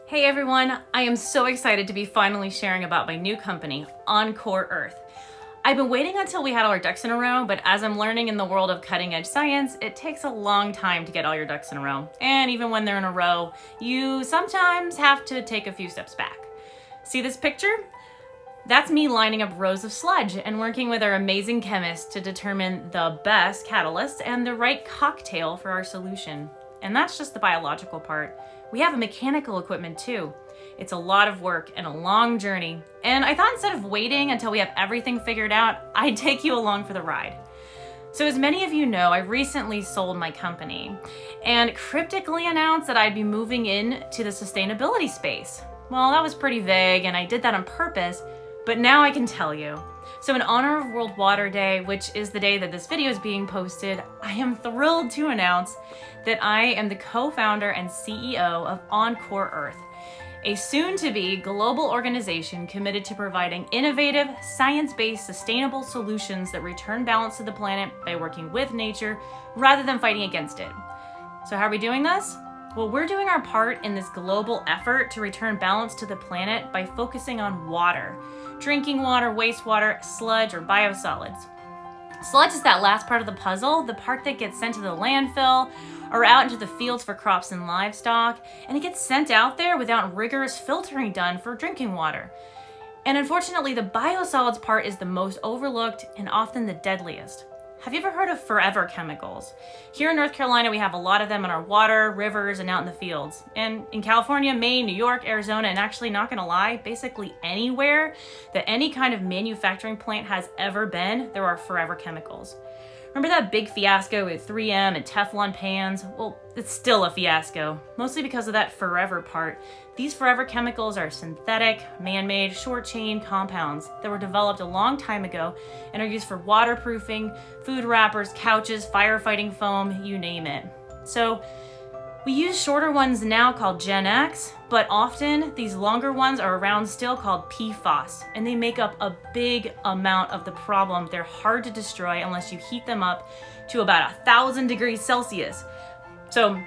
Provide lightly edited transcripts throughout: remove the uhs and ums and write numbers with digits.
Hey everyone, I am so excited to be finally sharing about my new company, Encore Earth. I've been waiting until we had all our ducks in a row, but as I'm learning in the world of cutting edge science, it takes a long time to get all your ducks in a row. And even when they're in a row, you sometimes have to take a few steps back. See this picture? That's me lining up rows of sludge and working with our amazing chemists to determine the best catalyst and the right cocktail for our solution. And that's just the biological part. We have mechanical equipment too. It's a lot of work and a long journey. And I thought instead of waiting until we have everything figured out, I'd take you along for the ride. So as many of you know, I recently sold my company and cryptically announced that I'd be moving into the sustainability space. Well, that was pretty vague and I did that on purpose, but now I can tell you. So in honor of World Water Day, which is the day that this video is being posted, I am thrilled to announce that I am the co-founder and CEO of Encore Earth, a soon-to-be global organization committed to providing innovative, science-based, sustainable solutions that return balance to the planet by working with nature rather than fighting against it. So how are we doing this? Well, we're doing our part in this global effort to return balance to the planet by focusing on water, drinking water, wastewater, sludge, or biosolids. Sludge is that last part of the puzzle, the part that gets sent to the landfill or out into the fields for crops and livestock, and it gets sent out there without rigorous filtering done for drinking water. And unfortunately, the biosolids part is the most overlooked and often the deadliest. Have you ever heard of forever chemicals? Here in North Carolina, we have a lot of them in our water, rivers, and out in the fields. And in California, Maine, New York, Arizona, and actually, not gonna lie, basically anywhere that any kind of manufacturing plant has ever been, there are forever chemicals. Remember that big fiasco with 3M and Teflon pans? Well, it's still a fiasco, mostly because of that forever part. These forever chemicals are synthetic, man-made, short-chain compounds that were developed a long time ago and are used for waterproofing, food wrappers, couches, firefighting foam, you name it. So we use shorter ones now called Gen X, but often these longer ones are around still called PFAS, and they make up a big amount of the problem. They're hard to destroy unless you heat them up to about 1,000 degrees Celsius. So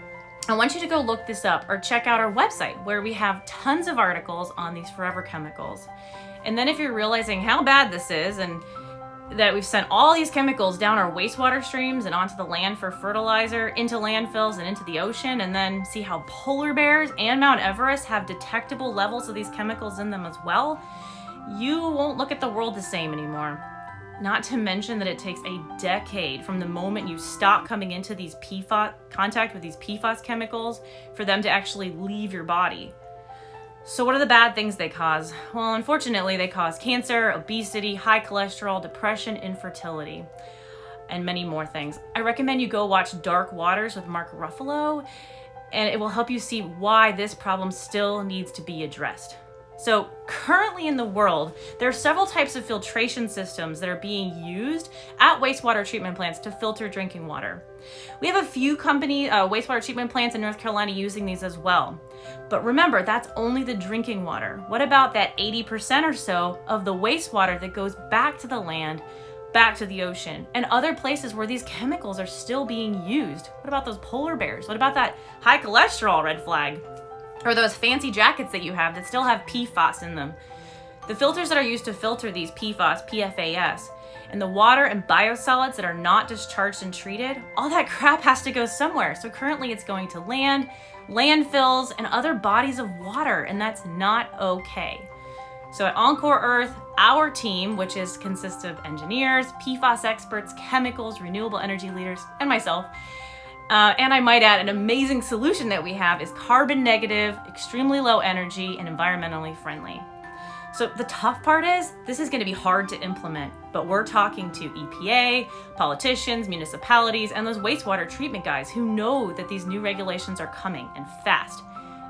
I want you to go look this up or check out our website where we have tons of articles on these forever chemicals. And then if you're realizing how bad this is and that we've sent all these chemicals down our wastewater streams and onto the land for fertilizer, into landfills and into the ocean, and then see how polar bears and Mount Everest have detectable levels of these chemicals in them as well, you won't look at the world the same anymore. Not to mention that it takes a decade from the moment you stop coming into these contact with these PFAS chemicals for them to actually leave your body. So what are the bad things they cause? Well, unfortunately, they cause cancer, obesity, high cholesterol, depression, infertility, and many more things. I recommend you go watch Dark Waters with Mark Ruffalo, and it will help you see why this problem still needs to be addressed. So currently in the world, there are several types of filtration systems that are being used at wastewater treatment plants to filter drinking water. We have a few wastewater treatment plants in North Carolina using these as well. But remember, that's only the drinking water. What about that 80% or so of the wastewater that goes back to the land, back to the ocean, and other places where these chemicals are still being used? What about those polar bears? What about that high cholesterol red flag? Or those fancy jackets that you have that still have PFAS in them? The filters that are used to filter these PFAS, PFAS, and the water and biosolids that are not discharged and treated, all that crap has to go somewhere. So currently it's going to land, landfills, and other bodies of water, and that's not okay. So at Encore Earth, our team, which consists of engineers, PFAS experts, chemicals, renewable energy leaders, and myself, and I might add, an amazing solution that we have is carbon negative, extremely low energy, and environmentally friendly. So the tough part is, this is going to be hard to implement, but we're talking to EPA, politicians, municipalities, and those wastewater treatment guys who know that these new regulations are coming and fast.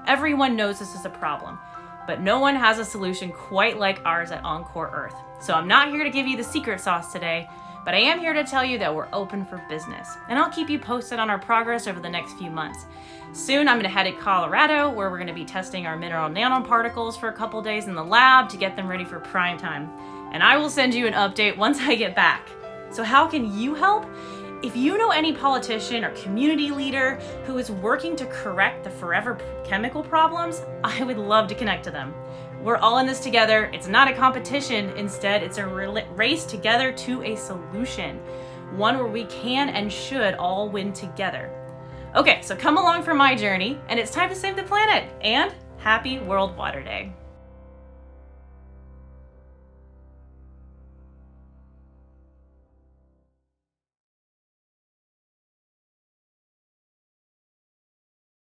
Everyone knows this is a problem, but no one has a solution quite like ours at Encore Earth. So I'm not here to give you the secret sauce today, but I am here to tell you that we're open for business, and I'll keep you posted on our progress over the next few months. Soon I'm going to head to Colorado, where we're going to be testing our mineral nanoparticles for a couple days in the lab to get them ready for prime time. And I will send you an update once I get back. So how can you help? If you know any politician or community leader who is working to correct the forever chemical problems, I would love to connect to them. We're all in this together. It's not a competition. Instead, it's a race together to a solution. One where we can and should all win together. Okay, so come along for my journey, and it's time to save the planet. And happy World Water Day.